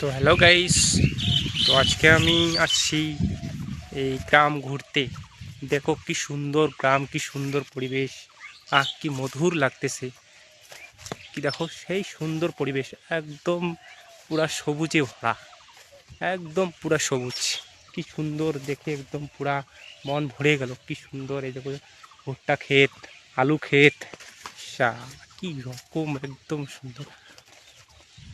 তো hello guys, তো আজকে আমি আসছি এই গ্রাম ঘুরতে। দেখো কি সুন্দর গ্রাম, কি সুন্দর পরিবেশ, কি মধুর লাগতেছে। কি দেখো সেই সুন্দর পরিবেশ, একদম পুরা সবুজে ভরা, একদম পুরা সবুজ। কি সুন্দর দেখে, একদম পুরা মন ভরে গেল। কি সুন্দর, এই দেখো ভুট্টা ক্ষেত, আলু ক্ষেত, কি রকম একদম সুন্দর।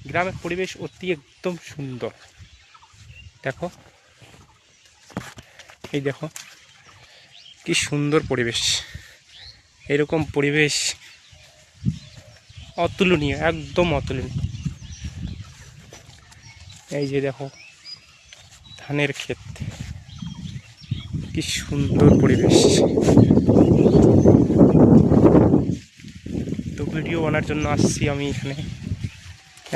গ্রামের পরিবেশ অতি একদম সুন্দর। দেখো, এই দেখো কি সুন্দর পরিবেশ। এরকম পরিবেশ অতুলনীয়, একদম অতুলনীয়। এই যে দেখো ধানের ক্ষেত, কি সুন্দর পরিবেশ। তো ভিডিও বানার জন্য আসছি আমি এখানে।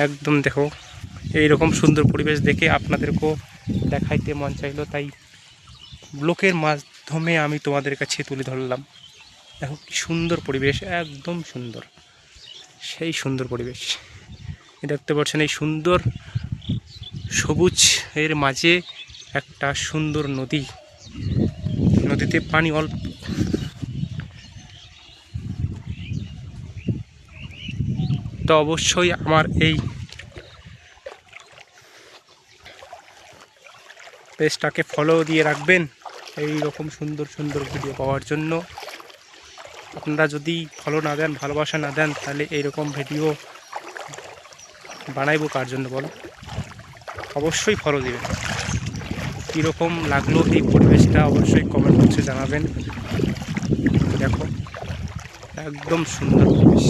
একদম দেখো এইরকম সুন্দর পরিবেশ দেখে আপনাদেরকেও দেখাইতে মন চাইলো, তাই ব্লকের মাধ্যমে আমি তোমাদের কাছে তুলে ধরলাম। দেখো কি সুন্দর পরিবেশ, একদম সুন্দর, সেই সুন্দর পরিবেশ। দেখতে পাচ্ছেন এই সুন্দর সবুজ এর মাঝে একটা সুন্দর নদী, নদীতে পানি অল্প। তো অবশ্যই আমার এই পেজটাকে ফলো দিয়ে রাখবেন এই রকম সুন্দর সুন্দর ভিডিও পাওয়ার জন্য। আপনারা যদি ফলো না দেন, ভালোবাসা না দেন, তাহলে এইরকম ভিডিও বানাইবো কার জন্য বলো? অবশ্যই ফলো দিবেন। কীরকম লাগলো এই পরিবেশটা অবশ্যই কমেন্ট বক্সে জানাবেন। দেখো একদম সুন্দর পরিবেশ,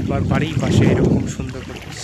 আমার বাড়ির পাশে এরকম সুন্দর পরিবেশ।